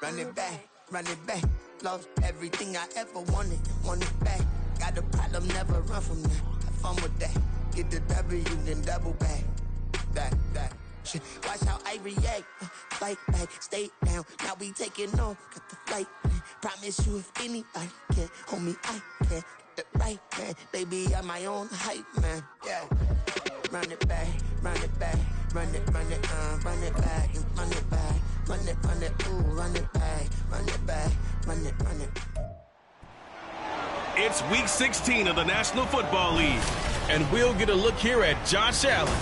run it back. Lost everything I ever wanted it back. Got a problem, never run from that. Have fun with that. Get the W, then double back. That shit. Watch how I react. Fight back, stay down. Now we taking off. Got the flight plan. Promise you if anybody can, homie, I can. Get the right man. Baby, I'm my own hype man. Yeah. Run it back, run it back. Run it back, run it back. Run it, ooh, run it back, run it back, run it. It's week 16 of the National Football League, and we'll get a look here at Josh Allen.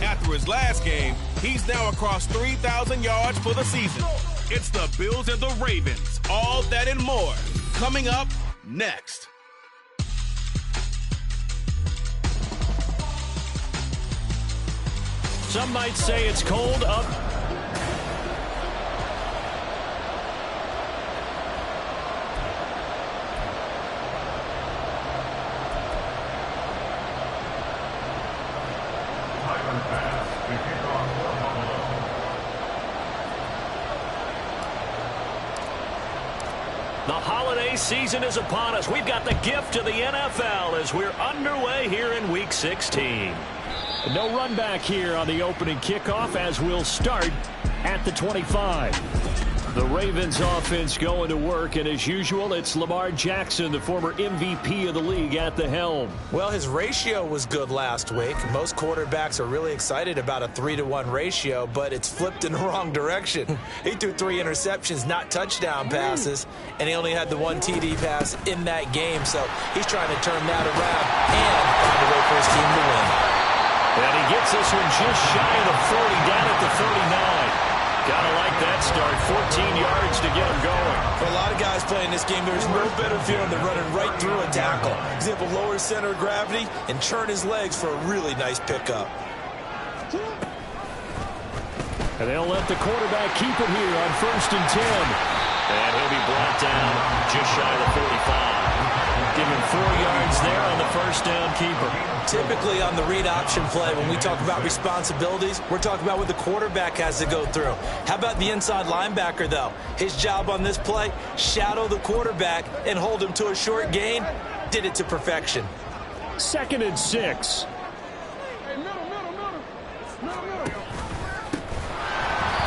After his last game, he's now across 3,000 yards for the season. It's the Bills and the Ravens, all that and more, coming up next. Some might say it's cold up. The holiday season is upon us. We've got the gift of the NFL as we're underway here in Week 16. No run back here on the opening kickoff as we'll start at the 25. The Ravens offense going to work, and as usual, it's Lamar Jackson, the former MVP of the league, at the helm. Well, his ratio was good last week. Most quarterbacks are really excited about a 3-to-1 ratio, but it's flipped in the wrong direction. He threw 3 interceptions, not touchdown passes, and he only had the 1 TD pass in that game, so he's trying to turn that around and find a way for his team to win. And he gets this one just shy of the 40, down at the 39. Gotta like that start. 14 yards to get him going. For a lot of guys playing this game, there's no better feeling than running right through a tackle. He's able to lower his center of gravity and churn his legs for a really nice pickup. And they'll let the quarterback keep it here on 1st and 10. And he'll be brought down just shy of the 45. Give him 4 yards there on the first down keeper. Typically on the read option play, when we talk about responsibilities, we're talking about what the quarterback has to go through. How about the inside linebacker, though? His job on this play, shadow the quarterback and hold him to a short gain. Did it to perfection. 2nd and 6.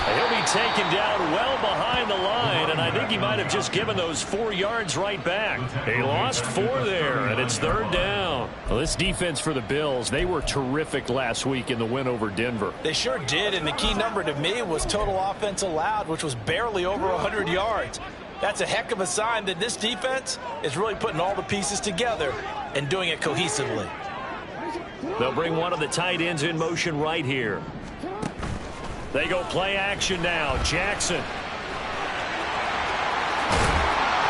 He'll be taken down well behind the line, and I think he might have just given those 4 yards right back. He lost 4 there, and it's 3rd down. Well, this defense for the Bills, they were terrific last week in the win over Denver. They sure did, and the key number to me was total offense allowed, which was barely over 100 yards. That's a heck of a sign that this defense is really putting all the pieces together and doing it cohesively. They'll bring one of the tight ends in motion right here. They go play action now. Jackson.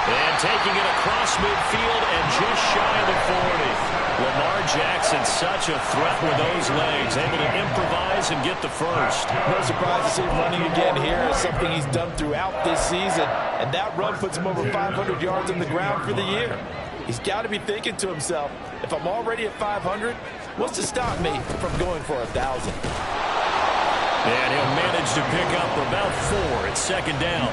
And taking it across midfield and just shy of the 40. Lamar Jackson, such a threat with those legs. Able to improvise and get the first. No surprise to see him running again here. It's something he's done throughout this season. And that run puts him over 500 yards on the ground for the year. He's got to be thinking to himself, if I'm already at 500, what's to stop me from going for 1,000? And he'll manage to pick up about 4 at 2nd down.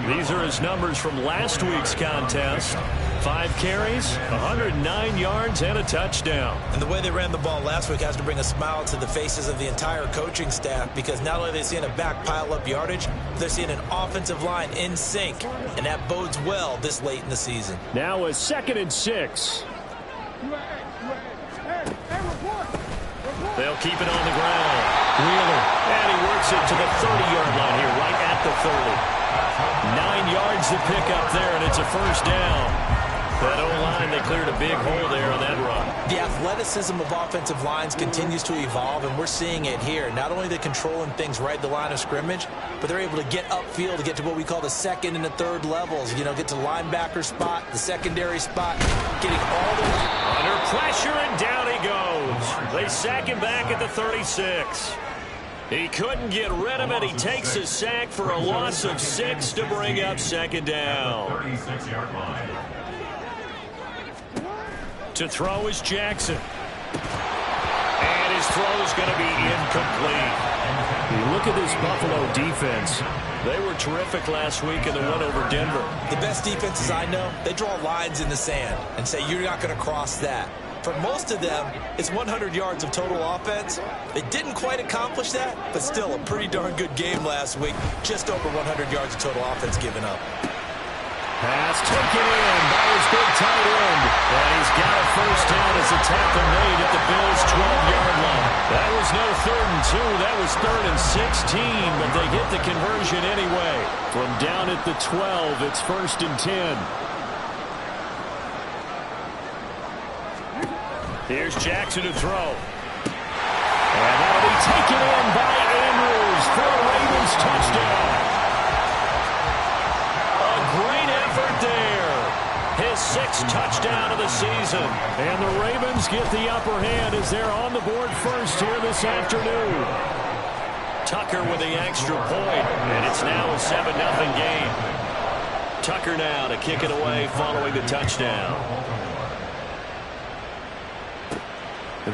These are his numbers from last week's contest. 5 carries, 109 yards, and a touchdown. And the way they ran the ball last week has to bring a smile to the faces of the entire coaching staff, because not only are they seeing a back pile up yardage, they're seeing an offensive line in sync, and that bodes well this late in the season. Now a 2nd and 6. They'll keep it on the ground. Wheeler, and he works it to the 30-yard line here, right at the 30. 9 yards to pick up there, and it's a 1st down. That O-line, they cleared a big hole there on that run. The athleticism of offensive lines continues to evolve, and we're seeing it here. Not only are they controlling things right at the line of scrimmage, but they're able to get upfield to get to what we call the 2nd and the 3rd levels. You know, get to linebacker spot, the secondary spot, getting all the way. Under pressure, and down he goes. They sack him back at the 36. He couldn't get rid of it. He takes a sack for a loss of 6 to bring up 2nd down. 36-yard line. To throw is Jackson. And his throw is going to be incomplete. You look at this Buffalo defense. They were terrific last week in the win over Denver. The best defenses I know, they draw lines in the sand and say you're not going to cross that. For most of them, it's 100 yards of total offense. They didn't quite accomplish that, but still a pretty darn good game last week. Just over 100 yards of total offense given up. Pass taken in by his big tight end. And he's got a first down as the tackle made at the Bills' 12-yard line. That was no 3rd and 2. That was 3rd and 16, but they get the conversion anyway. From down at the 12, it's 1st and 10. Here's Jackson to throw. And that'll be taken in by Andrews for a Ravens touchdown. A great effort there. His 6th touchdown of the season. And the Ravens get the upper hand as they're on the board first here this afternoon. Tucker with the extra point, and it's now a 7-0 game. Tucker now to kick it away following the touchdown.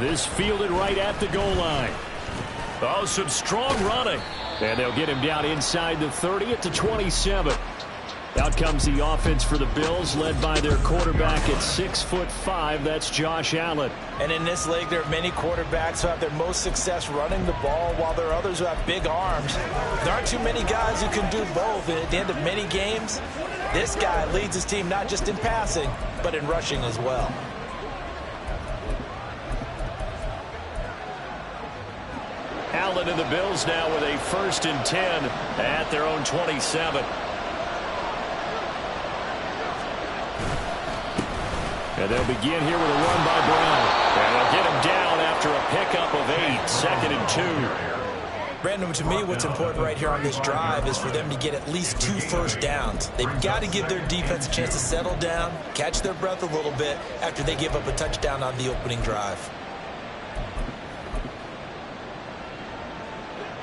This fielded right at the goal line. Oh, some strong running. And they'll get him down inside the 30 at the 27. Out comes the offense for the Bills, led by their quarterback at 6'5". That's Josh Allen. And in this league, there are many quarterbacks who have their most success running the ball, while there are others who have big arms. There aren't too many guys who can do both. And at the end of many games, this guy leads his team not just in passing, but in rushing as well. Allen and the Bills now with a 1st and 10 at their own 27. And they'll begin here with a run by Brown. And they'll get him down after a pickup of 8, 2nd and 2. Brandon, to me, what's important right here on this drive is for them to get at least 2 first downs. They've got to give their defense a chance to settle down, catch their breath a little bit after they give up a touchdown on the opening drive.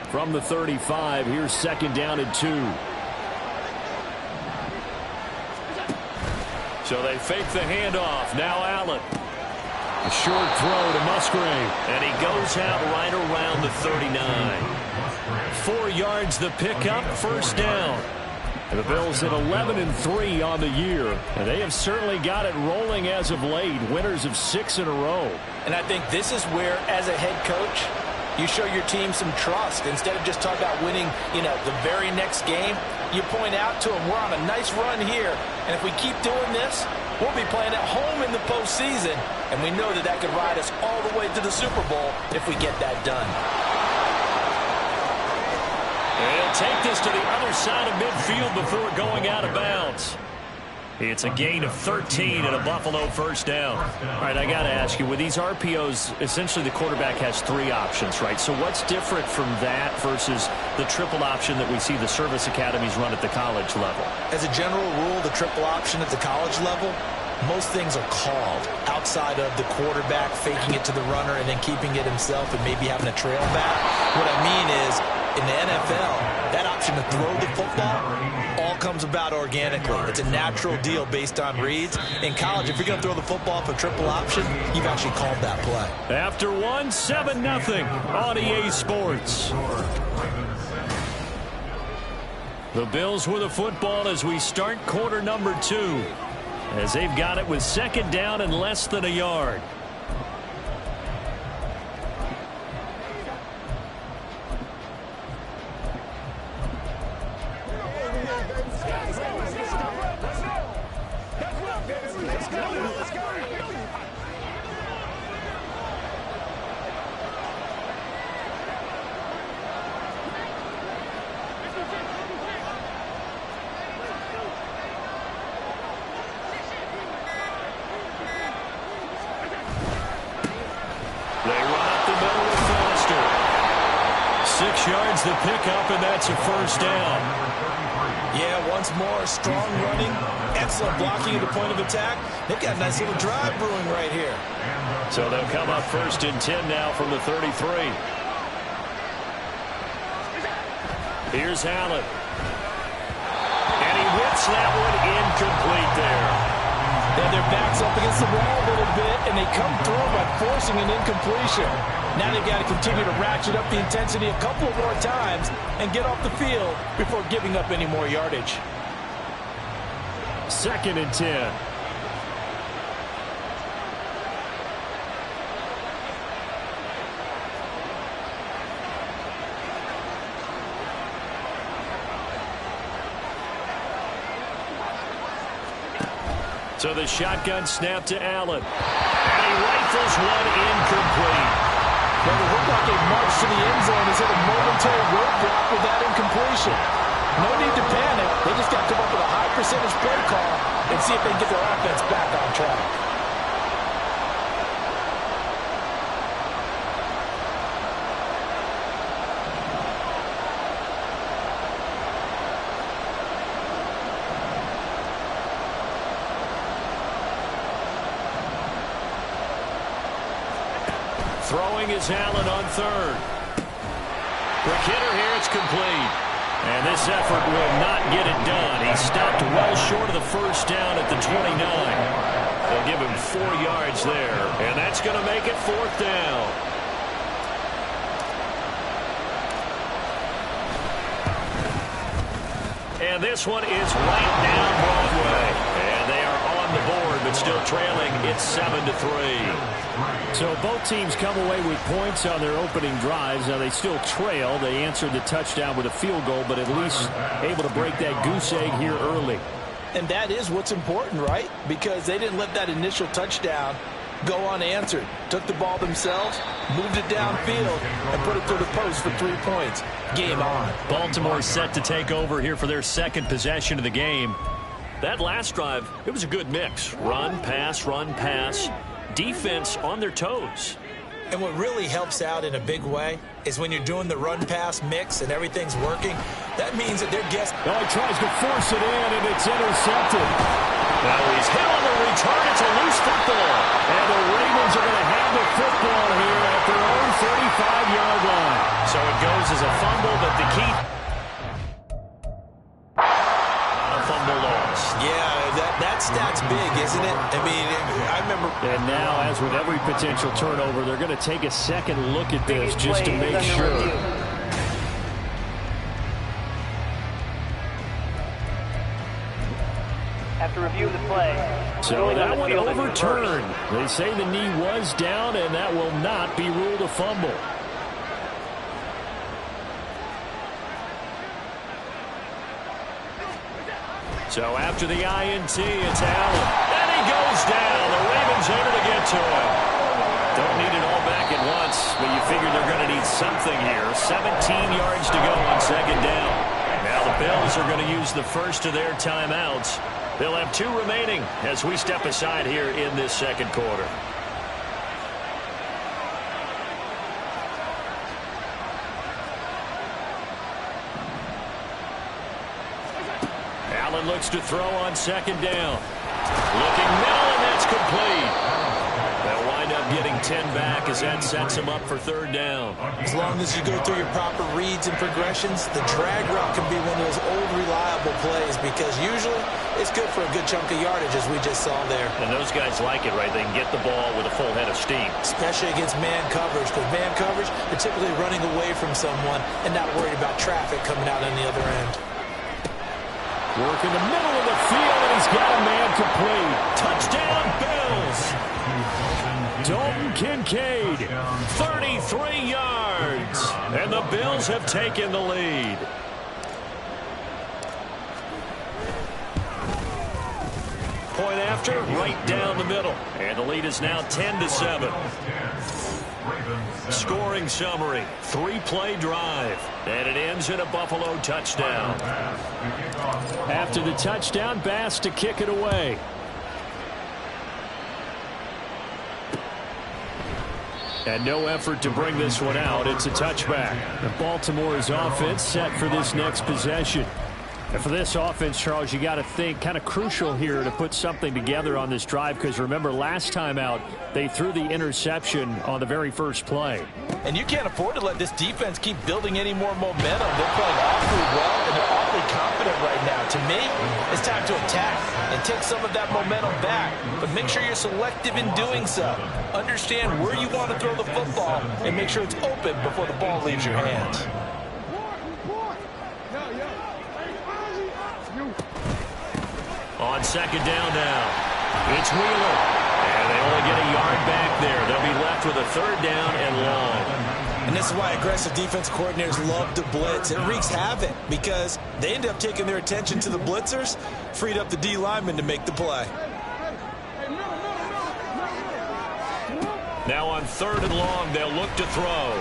From the 35, here's 2nd down and 2. So they fake the handoff. Now Allen. A short throw to Musgrave. And he goes out right around the 39. 4 yards the pickup, 1st down. And the Bills at 11-3 on the year. And they have certainly got it rolling as of late. Winners of 6 in a row. And I think this is where, as a head coach, you show your team some trust. Instead of just talking about winning, the very next game, you point out to them, we're on a nice run here, and if we keep doing this, we'll be playing at home in the postseason, and we know that that could ride us all the way to the Super Bowl if we get that done. And he'll take this to the other side of midfield before going out of bounds. It's a gain of 13 and a Buffalo 1st down. All right, I got to ask you, with these RPOs, essentially the quarterback has 3 options, right? So what's different from that versus the triple option that we see the service academies run at the college level? As a general rule, the triple option at the college level, most things are called outside of the quarterback faking it to the runner and then keeping it himself and maybe having a trail back. What I mean is, in the NFL, that option to throw the football all comes about organically. It's a natural deal based on reads. In college, if you're going to throw the football for triple option, you've actually called that play. After 7-0 on EA Sports. The Bills with the football as we start quarter number 2. As they've got it with 2nd down and less than a yard. The pickup, and that's a 1st down. Yeah, once more, strong running, excellent blocking at the point of attack. They've got a nice little drive brewing right here. So they'll come up 1st and 10 now from the 33. Here's Allen. And he whips that one incomplete there. They have their backs up against the wall a little bit, and they come through by forcing an incompletion. Now they've got to continue to ratchet up the intensity a couple of more times and get off the field before giving up any more yardage. 2nd and 10. So the shotgun snap to Allen. And he rifles one incomplete. Well, it looked like a march to the end zone has hit a momentary roadblock with that incompletion. No need to panic. They just got to come up with a high percentage play call and see if they can get their offense back on track. Throwing is Allen on 3rd. Quick hitter here, it's complete. And this effort will not get it done. He stopped well short of the first down at the 29. They'll give him 4 yards there. And that's going to make it 4th down. And this one is right down Broadway. And they are on the board, but still trailing. It's 7-3. So both teams come away with points on their opening drives. Now they still trail. They answered the touchdown with a field goal, but at least able to break that goose egg here early. And that is what's important, right? Because they didn't let that initial touchdown go unanswered. Took the ball themselves, moved it downfield, and put it through the post for 3 points. Game on. Baltimore set to take over here for their 2nd possession of the game. That last drive, it was a good mix. Run, pass, run, pass. Defense on their toes. And what really helps out in a big way is when you're doing the run-pass mix and everything's working, that means that they're guessing. Oh, he tries to force it in, and it's intercepted. Now he's hit on the return. It's a loose football. And the Ravens are going to have the football here at their own 35-yard line. So it goes as a fumble, but the key... A fumble loss. Yeah, that stat's big, isn't it? I mean, I remember. And now, as with every potential turnover, they're going to take a second look at this just to make sure. After review of the play. So that one overturned. They say the knee was down, and that will not be ruled a fumble. So after the INT, it's Allen. And he goes down. The Ravens able to get to him. Don't need it all back at once, but you figure they're going to need something here. 17 yards to go on 2nd down. Now the Bills are going to use the first of their timeouts. They'll have 2 remaining as we step aside here in this 2nd quarter. Allen looks to throw on 2nd down. Looking middle, and that's complete. They'll wind up getting 10 back as that sets them up for 3rd down. As long as you go through your proper reads and progressions, the drag route can be one of those old reliable plays because usually it's good for a good chunk of yardage, as we just saw there. And those guys like it, right? They can get the ball with a full head of steam. Especially against man coverage, because man coverage, they're typically running away from someone and not worried about traffic coming out on the other end. Work in the middle of the field, and he's got a man complete. Touchdown, Bills. Dalton Kincaid, 33 yards. And the Bills have taken the lead. Point after, right down the middle. And the lead is now 10-7. Scoring summary, 3-play drive. And it ends in a Buffalo touchdown. After the touchdown, Bass to kick it away. And no effort to bring this one out. It's a touchback. And Baltimore's offense set for this next possession. And for this offense, Charles, you got to think kind of crucial here to put something together on this drive, because remember last time out they threw the interception on the very first play. And you can't afford to let this defense keep building any more momentum. They're playing awfully well, and they're awfully confident right now. To me, it's time to attack and take some of that momentum back, but make sure you're selective in doing so. Understand where you want to throw the football and make sure it's open before the ball leaves your hands. On second down now, it's Wheeler. And they only get a yard back there. They'll be left with a third down and long. And this is why aggressive defense coordinators love to blitz. It wreaks havoc because they end up taking their attention to the blitzers, freed up the D lineman to make the play. Now on third and long, they'll look to throw.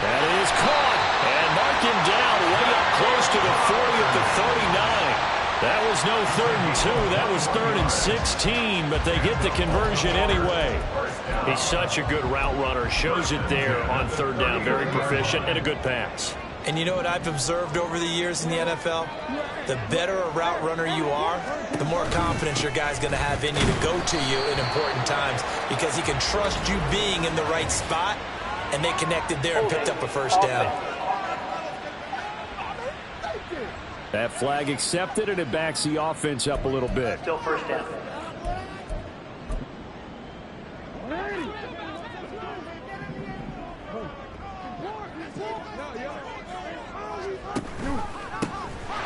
That is caught. And mark him down way up close to the 40 at the 39. That was no 3rd and 2. That was 3rd and 16, but they get the conversion anyway. He's such a good route runner. Shows it there on third down. Very proficient and a good pass. And you know what I've observed over the years in the NFL? The better a route runner you are, the more confidence your guy's going to have in you to go to you in important times because he can trust you being in the right spot, and they connected there and picked up a first down. That flag accepted, and it backs the offense up a little bit. Still first down.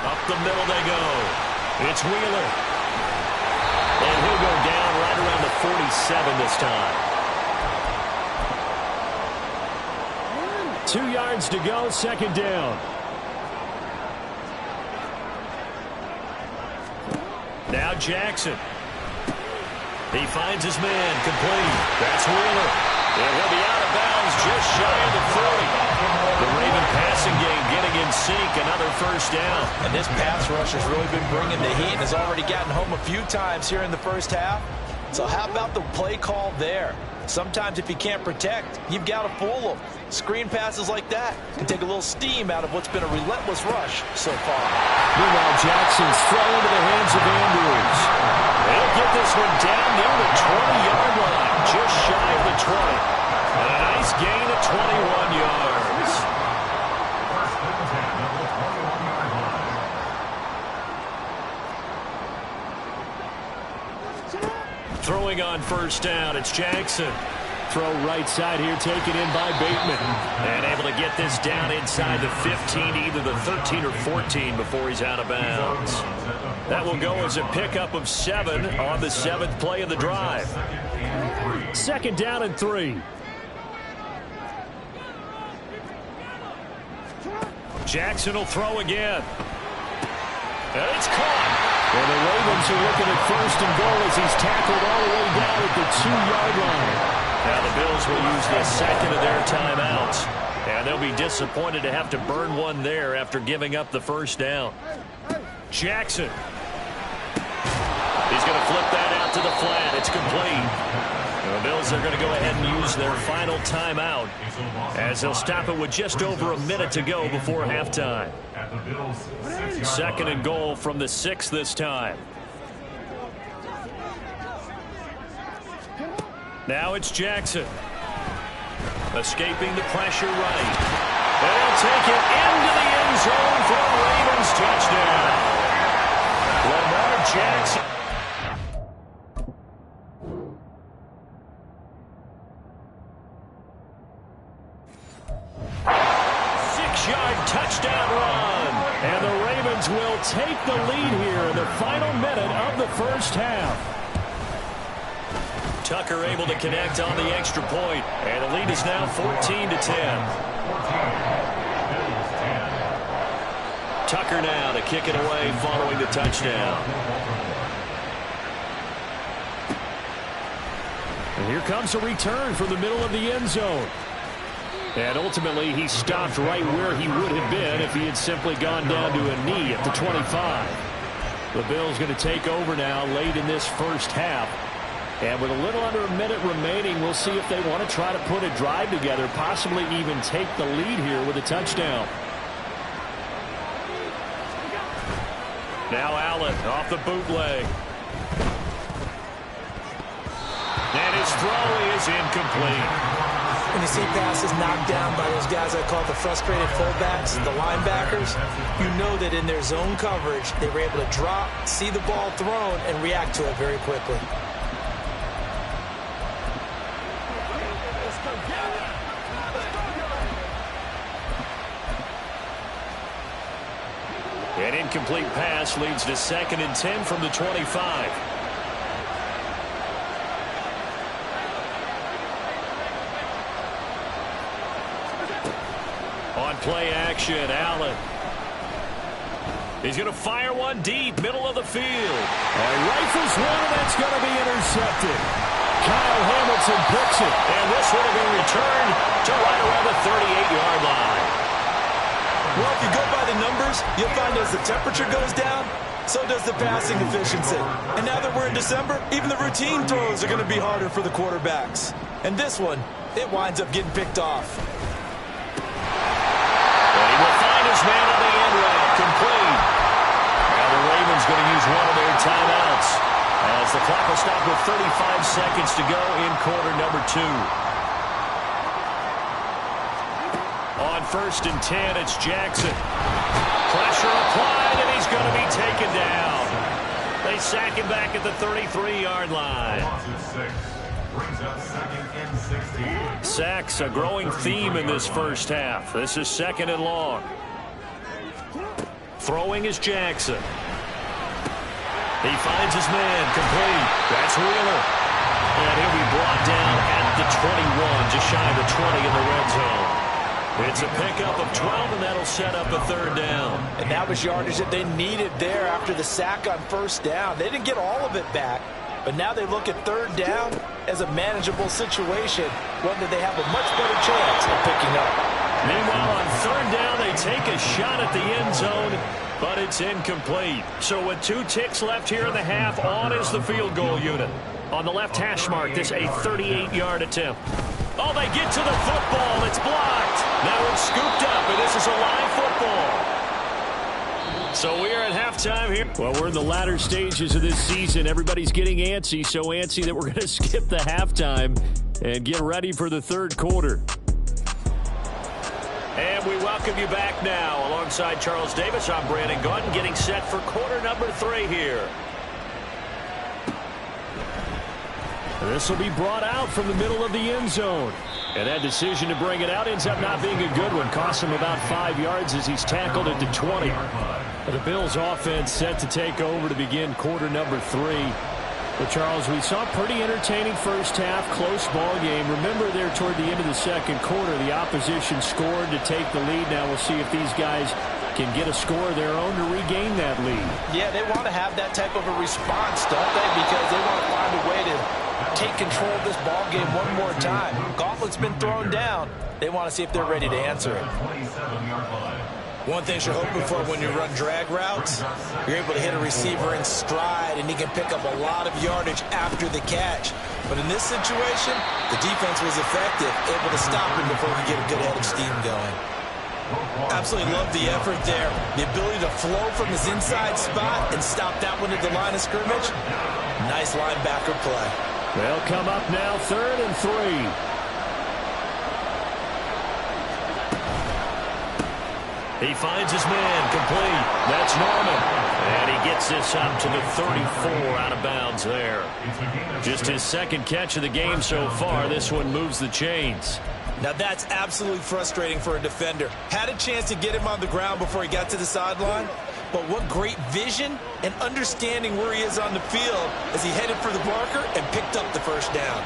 Up the middle they go. It's Wheeler. And he'll go down right around the 47 this time. 2 yards to go, second down. Now Jackson. He finds his man, complete. That's Wheeler. And he'll be out of bounds just shy of the 40. The Raven passing game getting in sync, another first down. And this pass rush has really been bringing the heat and has already gotten home a few times here in the first half. So how about the play call there? Sometimes if you can't protect, you've got to fool them. Screen passes like that can take a little steam out of what's been a relentless rush so far. Meanwhile, Jackson's throw into the hands of Andrews. They'll get this one down near the 20-yard line, just shy of the 20. And a nice gain of 21 yards. Throwing on first down, it's Jackson. Throw right side here, taken in by Bateman. And able to get this down inside the 15, either the 13 or 14 before he's out of bounds. That will go as a pickup of 7 on the 7th play of the drive. Second down and 3. Jackson will throw again. And it's caught. And the Ravens are looking at first and goal as he's tackled all the way down at the 2-yard line. Now the Bills will use the second of their timeouts. And they'll be disappointed to have to burn one there after giving up the first down. Jackson. He's going to flip that out to the flat. It's complete. And the Bills are going to go ahead and use their final timeout as they'll stop it with just over a minute to go before halftime. Second and goal from the 6 this time. Now it's Jackson. Escaping the pressure right. They'll take it into the end zone for a Ravens touchdown. Lamar Jackson. Touchdown run. And the Ravens will take the lead here in the final minute of the first half. Tucker able to connect on the extra point. And the lead is now 14-10. Tucker now to kick it away following the touchdown. And here comes a return from the middle of the end zone. And ultimately, he stopped right where he would have been if he had simply gone down to a knee at the 25. The Bills going to take over now late in this first half. And with a little under a minute remaining, we'll see if they want to try to put a drive together, possibly even take the lead here with a touchdown. Now Allen off the bootleg. And his throw is incomplete. when you see passes knocked down by those guys I call the frustrated fullbacks, the linebackers, you know that in their zone coverage, they were able to drop, see the ball thrown, and react to it very quickly. An incomplete pass leads to 2nd and 10 from the 25. On play action, Allen. He's going to fire one deep, middle of the field. And rifles one, and that's going to be intercepted. Kyle Hamilton picks it. And this would have been returned to right around the 38-yard line. Well, if you go by the numbers, you'll find as the temperature goes down, so does the passing efficiency. And now that we're in December, even the routine throws are going to be harder for the quarterbacks. And this one, it winds up getting picked off. And he will find his man on the end route, complete. Now the Ravens going to use one of their timeouts as the clock will stop with 35 seconds to go in quarter number 2. On 1st and 10, it's Jackson. Pressure applied, and he's going to be taken down. They sack him back at the 33-yard line. Sacks, a growing theme in this first half. This is 2nd and long. Throwing is Jackson. He finds his man, complete. That's Wheeler. And he'll be brought down at the 21, just shy of the 20 in the red zone. It's a pickup of 12, and that'll set up a 3rd down. And that was yardage that they needed there after the sack on 1st down. They didn't get all of it back, but now they look at 3rd down as a manageable situation, one that they have a much better chance of picking up. Meanwhile, on 3rd down, they take a shot at the end zone, but it's incomplete. So with 2 ticks left here in the half, on is the field goal unit. On the left hash mark, this a 38-yard attempt. Oh, they get to the football. It's blocked. Now it's scooped up, and this is a live football. So we are at halftime here. Well, we're in the latter stages of this season. Everybody's getting antsy, so antsy that we're going to skip the halftime and get ready for the 3rd quarter. And we welcome you back now. Alongside Charles Davis, I'm Brandon Gaudin, getting set for quarter number 3 here. This will be brought out from the middle of the end zone. And that decision to bring it out ends up not being a good one. Cost him about 5 yards as he's tackled at the 20. The Bills offense set to take over to begin quarter number 3. But Charles, we saw a pretty entertaining first half, close ball game. Remember there toward the end of the 2nd quarter, the opposition scored to take the lead. Now we'll see if these guys can get a score of their own to regain that lead. Yeah, they want to have that type of a response, don't they? Because they want to find a way to take control of this ball game one more time. Gauntlet's been thrown down. They want to see if they're ready to answer it. One thing you're hoping for when you run drag routes, you're able to hit a receiver in stride, and he can pick up a lot of yardage after the catch. But in this situation, the defense was effective, able to stop him before he get a good head of steam going. Absolutely love the effort there. The ability to flow from his inside spot and stop that one at the line of scrimmage. Nice linebacker play. They'll come up now 3rd and 3. He finds his man, complete. That's Norman. And he gets this up to the 34, out of bounds there. Just his 2nd catch of the game so far. This one moves the chains. Now that's absolutely frustrating for a defender. Had a chance to get him on the ground before he got to the sideline, but what great vision and understanding where he is on the field as he headed for the marker and picked up the 1st down.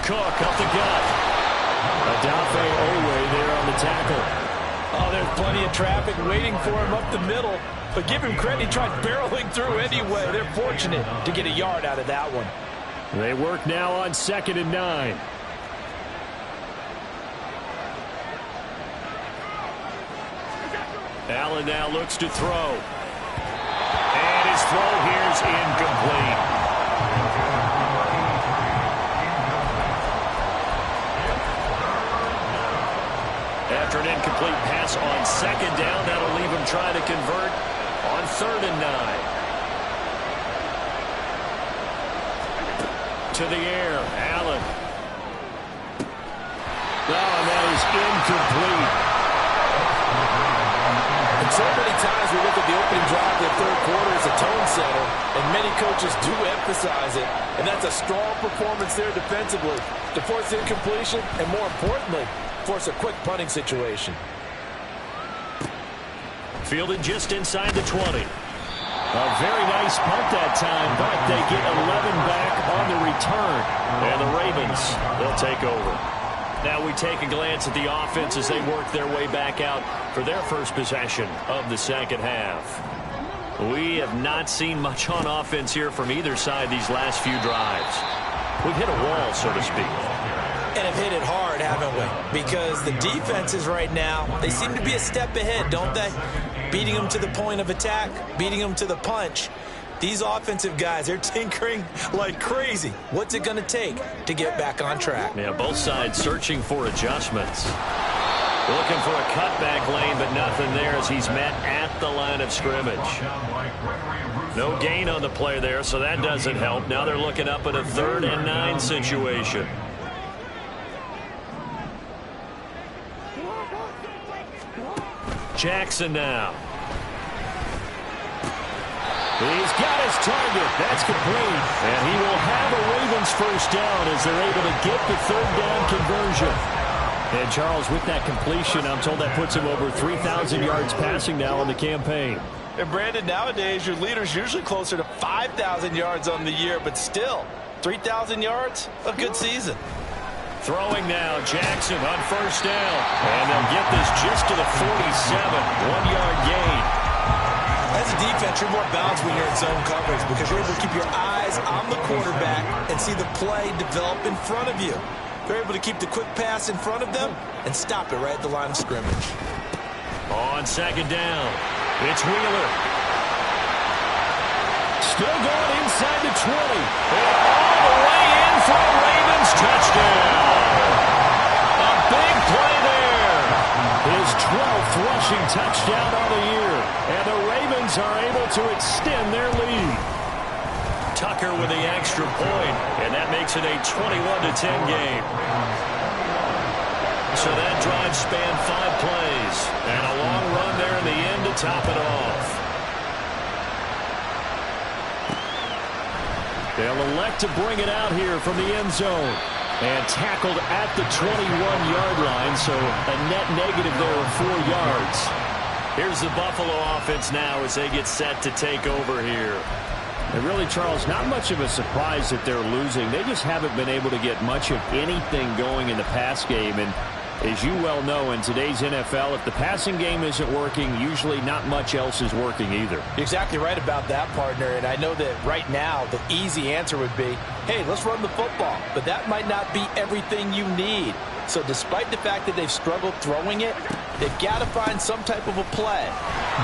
Cook up the gut. Odafe Oweh there on the tackle. Oh, there's plenty of traffic waiting for him up the middle, but give him credit, he tried barreling through anyway. They're fortunate to get a yard out of that one. They work now on 2nd and 9. Allen now looks to throw. And his throw here is incomplete. After an incomplete pass on 2nd down, that'll leave him trying to convert on 3rd and 9. to the air. Allen. Oh, and that is incomplete. And so many times we look at the opening drive of the third quarter as a tone setter, and many coaches do emphasize it, and that's a strong performance there defensively to force incompletion and, more importantly, force a quick punting situation. Fielded just inside the 20. A very nice punt that time, but they get 11 back on the return. And the Ravens, they'll take over. Now we take a glance at the offense as they work their way back out for their first possession of the second half. We have not seen much on offense here from either side these last few drives. We've hit a wall, so to speak. And have hit it hard, haven't we? Because the defenses right now, they seem to be a step ahead, don't they? Beating them to the point of attack, beating them to the punch. These offensive guys, they're tinkering like crazy. What's it going to take to get back on track? Yeah, both sides searching for adjustments. Looking for a cutback lane, but nothing there as he's met at the line of scrimmage. No gain on the play there, so that doesn't help. Now they're looking up at a 3rd and 9 situation. Jackson now. He's got his target. That's complete. And he will have a Ravens first down as they're able to get the 3rd down conversion. And Charles, with that completion, I'm told that puts him over 3,000 yards passing now on the campaign. And Brandon, nowadays your leader's usually closer to 5,000 yards on the year, but still, 3,000 yards, a good season. Throwing now, Jackson on first down. And they'll get this just to the 47, 1-yard gain. As a defense, you're more balanced when you're in zone coverage because you're able to keep your eyes on the quarterback and see the play develop in front of you. They're able to keep the quick pass in front of them and stop it right at the line of scrimmage. On second down, it's Wheeler. Still going inside the 20. And all the way in for a Ravens touchdown. A big play there. His 12th rushing touchdown on the year. And the Ravens are able to extend their lead. Tucker with the extra point, and that makes it a 21-10 game. So that drive spanned 5 plays, and a long run there in the end to top it off. They'll elect to bring it out here from the end zone. And tackled at the 21-yard line, so a net negative there of 4 yards. Here's the Buffalo offense now as they get set to take over here. And really, Charles, not much of a surprise that they're losing. They just haven't been able to get much of anything going in the pass game. And as you well know, in today's NFL, if the passing game isn't working, usually not much else is working either. You're exactly right about that, partner. And I know that right now the easy answer would be, hey, let's run the football. But that might not be everything you need. So despite the fact that they've struggled throwing it, they've got to find some type of a play,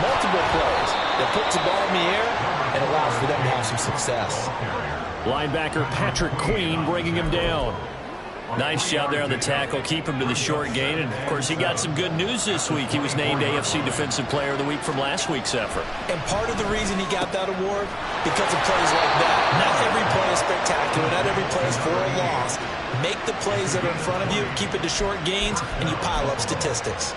multiple plays, that puts the ball in the air and allows for them to have some success. Linebacker Patrick Queen bringing him down. Nice job there on the tackle. Keep him to the short gain. And, of course, he got some good news this week. He was named AFC Defensive Player of the Week from last week's effort. And part of the reason he got that award, because of plays like that. Not every play is spectacular. Not every play is for a loss. Make the plays that are in front of you, keep it to short gains, and you pile up statistics.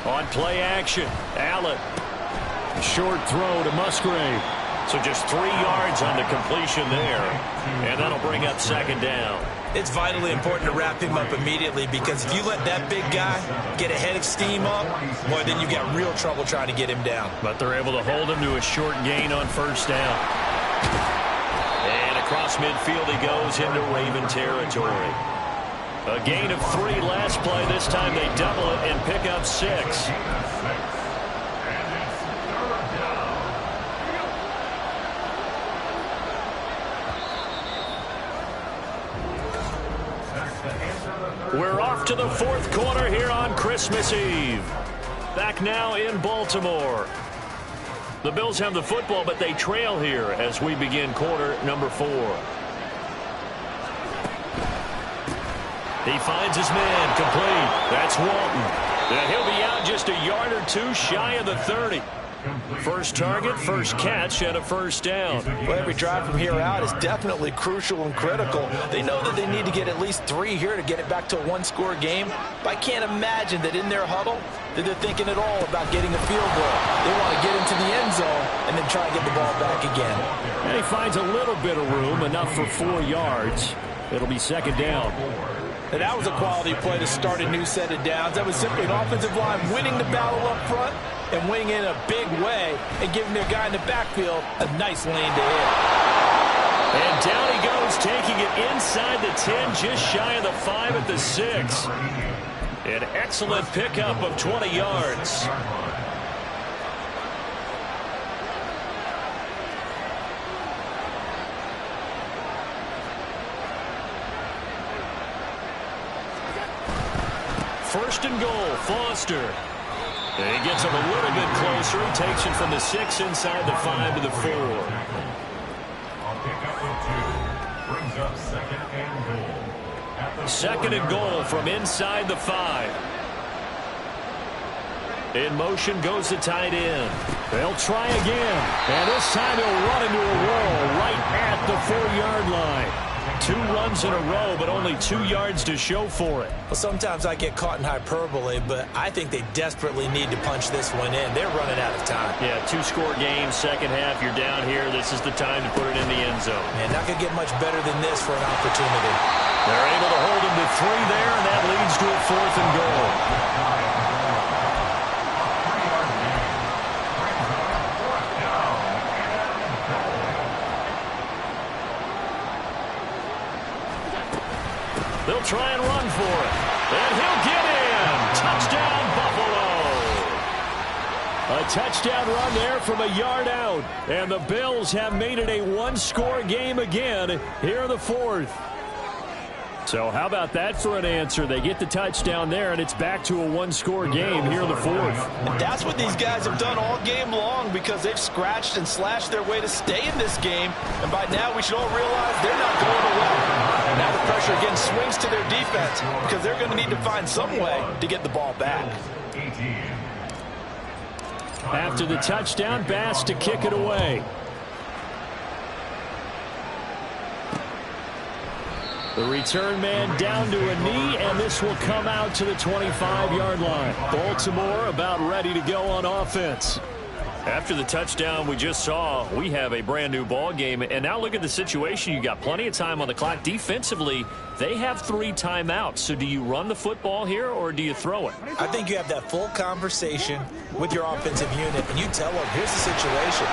On play action, Allen. Short throw to Musgrave. So just 3 yards on the completion there. And that'll bring up second down. It's vitally important to wrap him up immediately because if you let that big guy get a head of steam up, boy, then you got real trouble trying to get him down. But they're able to hold him to a short gain on first down. And across midfield he goes into Raven territory. A gain of 3 last play. This time they double it and pick up 6. We're off to the 4th quarter here on Christmas Eve. Back now in Baltimore. The Bills have the football, but they trail here as we begin quarter number 4. He finds his man complete. That's Walton. And he'll be out just a yard or two shy of the 30. First target, first catch, and a first down. Well, every drive from here out is definitely crucial and critical. They know that they need to get at least 3 here to get it back to a one-score game. But I can't imagine that in their huddle that they're thinking at all about getting a field goal. They want to get into the end zone and then try and get the ball back again. And he finds a little bit of room, enough for 4 yards. It'll be second down. And that was a quality play to start a new set of downs. That was simply an offensive line winning the battle up front and winning in a big way and giving their guy in the backfield a nice lane to hit. And down he goes, taking it inside the 10, just shy of the 5 at the 6. An excellent pickup of 20 yards. First and goal, Foster. And he gets him a little bit closer. He takes it from the 6 inside the 5 to the 4. Second and goal from inside the 5. In motion goes the tight end. They'll try again. And this time he'll run into a wall right at the 4-yard line. 2 runs in a row, but only 2 yards to show for it. Well, sometimes I get caught in hyperbole, but I think they desperately need to punch this one in. They're running out of time. Yeah, 2-score game, second half. You're down here. This is the time to put it in the end zone. Man, not going to get much better than this for an opportunity. They're able to hold him to 3 there, and that leads to a 4th and goal. They'll try and run for it. And he'll get in. Touchdown, Buffalo. A touchdown run there from a yard out. And the Bills have made it a 1-score game again here in the 4th. So how about that for an answer? They get the touchdown there, and it's back to a 1-score game here in the 4th. And that's what these guys have done all game long because they've scratched and slashed their way to stay in this game. And by now we should all realize they're not going away. Now the pressure again swings to their defense because they're going to need to find some way to get the ball back. After the touchdown, Bass to kick it away. The return man down to a knee, and this will come out to the 25-yard line. Baltimore about ready to go on offense. After the touchdown we just saw, we have a brand-new ball game. And now look at the situation. You got plenty of time on the clock. Defensively, they have 3 timeouts. So do you run the football here, or do you throw it? I think you have that full conversation with your offensive unit, and you tell them, here's the situation.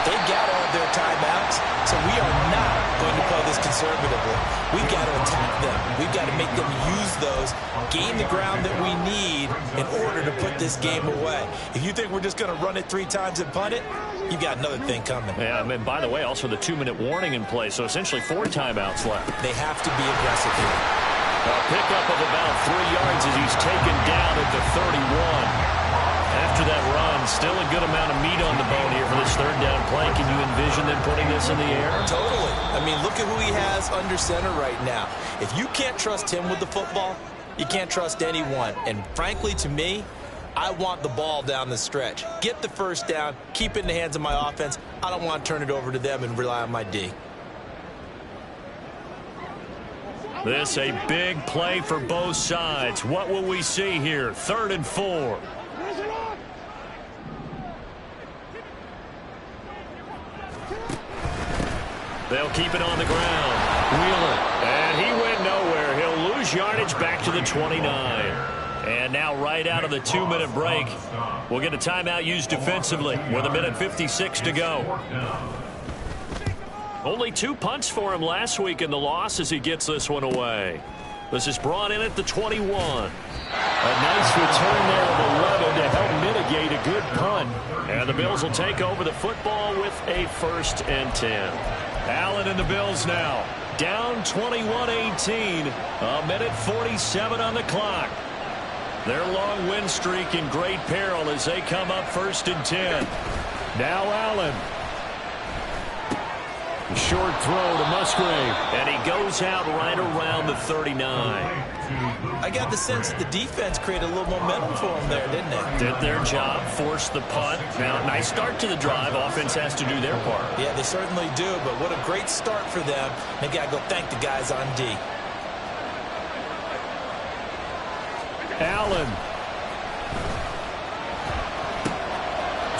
They got all of their timeouts, so we are not going to play this conservatively. We've got to attack them. We've got to make them use those, gain the ground that we need in order to put this game away. If you think we're just going to run it 3 times and punt it, you've got another thing coming. Yeah, and by the way, also the 2-minute warning in play, so essentially 4 timeouts left. They have to be aggressive here. A pickup of about 3 yards as he's taken down at the 31. After that run, still a good amount of meat on the bone here for this 3rd down play. Can you envision them putting this in the air? Totally. I mean, look at who he has under center right now. If you can't trust him with the football, you can't trust anyone. And frankly, to me, I want the ball down the stretch. Get the first down, keep it in the hands of my offense. I don't want to turn it over to them and rely on my D. This a big play for both sides. What will we see here? 3rd and 4. They'll keep it on the ground. Wheeler. And he went nowhere. He'll lose yardage back to the 29. And now right out of the 2-minute break, we'll get a timeout used defensively with 1:56 to go. Only 2 punts for him last week in the loss as he gets this one away. This is brought in at the 21. A nice return there of 11 to help mitigate a good punt. And the Bills will take over the football with a 1st and 10. Allen and the Bills now down 21-18. 1:47 on the clock. Their long win streak in great peril as they come up 1st and 10. Now Allen. Short throw to Musgrave. And he goes out right around the 39. I got the sense that the defense created a little momentum for them there, didn't they? Did their job, forced the punt. Now, nice start to the drive. Offense has to do their part. Yeah, they certainly do, but what a great start for them. They got to go thank the guys on D. Allen.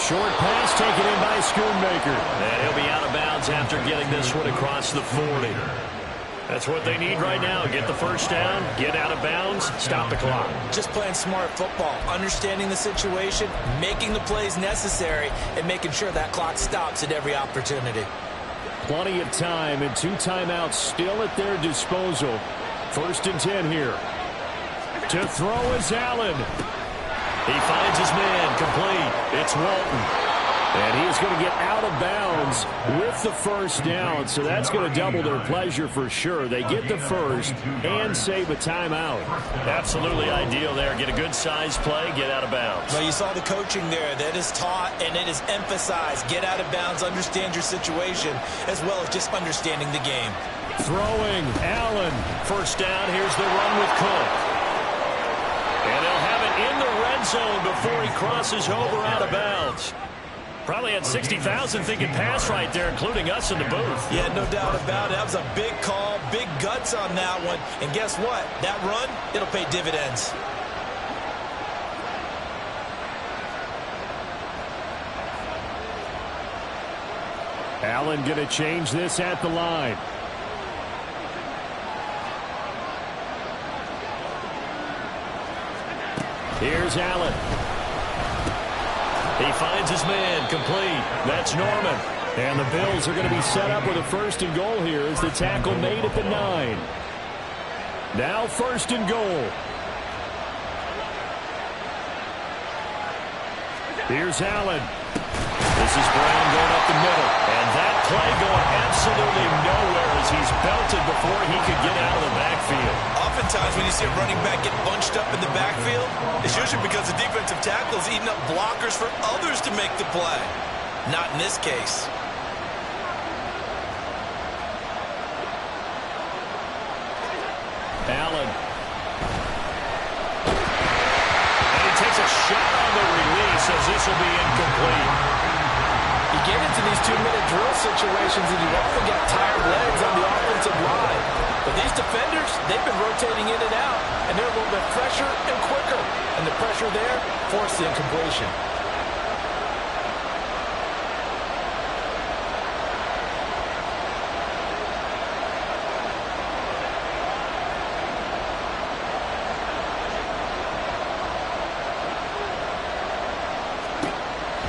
Short pass taken in by Schoonmaker. And he'll be out of bounds after getting this one across the 40. That's what they need right now. Get the first down, get out of bounds, stop the clock. Just playing smart football, understanding the situation, making the plays necessary, and making sure that clock stops at every opportunity. Plenty of time and 2 timeouts still at their disposal. 1st and 10 here. To throw is Allen. He finds his man, complete. It's Walton. And he is going to get out of bounds with the first down, so that's going to double their pleasure for sure. They get the first and save a timeout. Absolutely ideal there. Get a good size play, get out of bounds. Well, you saw the coaching there. That is taught and it is emphasized. Get out of bounds, understand your situation, as well as just understanding the game. Throwing, Allen. First down, here's the run with Cook. And they'll have it in the red zone before he crosses over out of bounds. Probably had 60,000 thinking pass right there, including us in the booth. Yeah, no doubt about it. That was a big call, big guts on that one. And guess what? That run, it'll pay dividends. Allen going to change this at the line. Here's Allen. He finds his man, complete. That's Norman. And the Bills are going to be set up with a 1st and goal here as the tackle made at the 9. Now 1st and goal. Here's Allen. This is Brown going up the middle. And that play going absolutely nowhere as he's belted before he could get out of the backfield. Oftentimes when you see a running back get bunched up in the backfield, it's usually because the defensive tackle is eating up blockers for others to make the play. Not in this case. Allen. And he takes a shot on the release as this will be incomplete. You get into these 2-minute drill situations and you've often got tired legs on the offensive line. But these defenders, they've been rotating in and out, and they're a little bit fresher and quicker. And the pressure there forced the incompletion.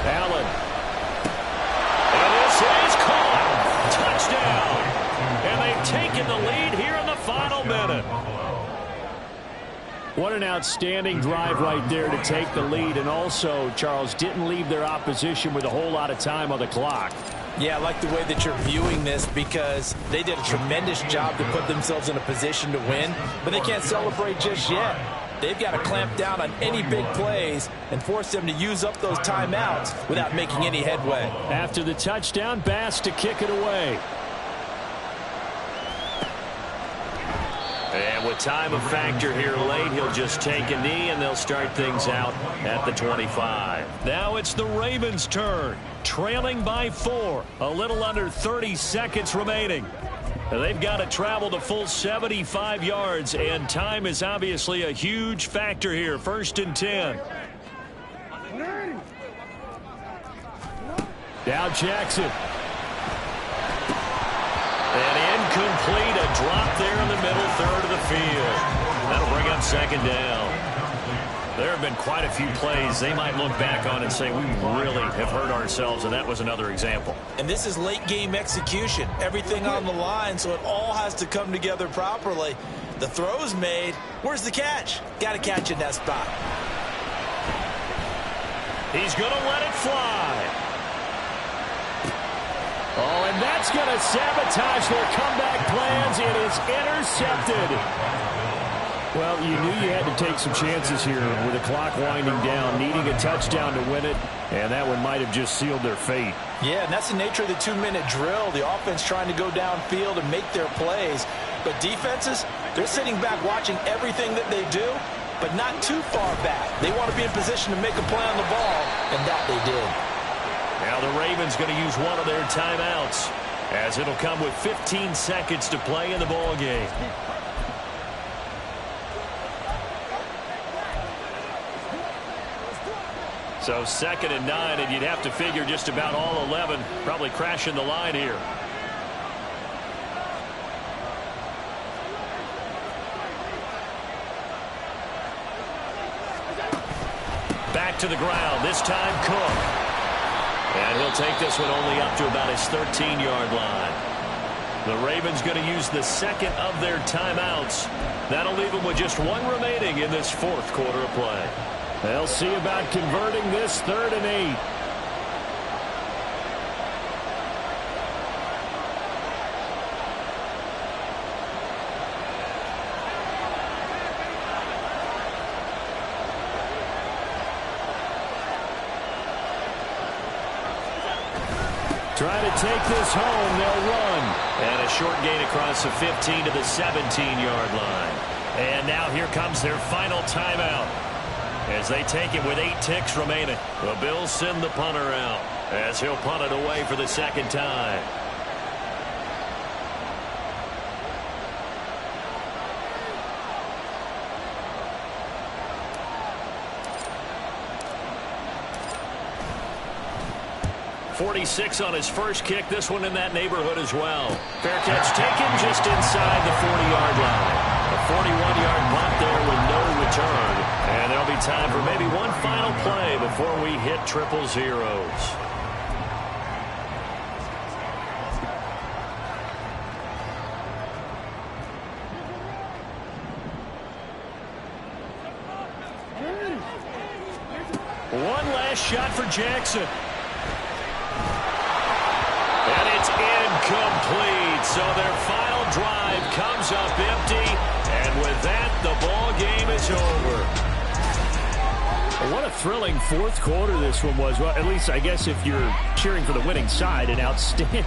Allen. And this is caught. Touchdown. And they've taken the lead here in the final minute. What an outstanding drive right there to take the lead. And also, Charles, didn't leave their opposition with a whole lot of time on the clock. Yeah, I like the way that you're viewing this because they did a tremendous job to put themselves in a position to win, but they can't celebrate just yet. They've got to clamp down on any big plays and force them to use up those timeouts without making any headway. After the touchdown, Bass to kick it away. And with time a factor here late, he'll just take a knee and they'll start things out at the 25. Now it's the Ravens' turn, trailing by 4. A little under 30 seconds remaining. They've got to travel the full 75 yards, and time is obviously a huge factor here. 1st and 10. Now Jackson. And incomplete, a drop there in the middle third of the field. That'll bring up 2nd down. There have been quite a few plays they might look back on and say, we really have hurt ourselves, and that was another example. And this is late game execution. Everything on the line, so it all has to come together properly. The throw's made. Where's the catch? Got to catch in that spot. He's going to let it fly. Oh, and that's going to sabotage their comeback plans. It is intercepted. Well, you knew you had to take some chances here with the clock winding down, needing a touchdown to win it, and that one might have just sealed their fate. Yeah, and that's the nature of the 2-minute drill. The offense trying to go downfield and make their plays. But defenses, they're sitting back watching everything that they do, but not too far back. They want to be in position to make a play on the ball, and that they did. Now the Ravens going to use one of their timeouts, as it'll come with 15 seconds to play in the ball game. So 2nd and 9, and you'd have to figure just about all 11 probably crashing the line here. Back to the ground, this time Cook. And he'll take this one only up to about his 13-yard line. The Ravens going to use the second of their timeouts. That'll leave them with just one remaining in this 4th quarter of play. They'll see about converting this 3rd and 8. Trying to take this home, they'll run. And a short gain across the 15 to the 17-yard line. And now here comes their final timeout, as they take it with 8 ticks remaining. The Bills send the punter out, as he'll punt it away for the 2nd time. .46 on his first kick. This one in that neighborhood as well. Fair catch taken just inside the 40-yard line. A 41-yard punt there with no return. And there'll be time for maybe one final play before we hit triple zeros. One last shot for Jackson. And it's incomplete. So their final drive comes up empty. And with that, the ball game is over. What a thrilling 4th quarter this one was. Well, at least I guess if you're cheering for the winning side, an outstanding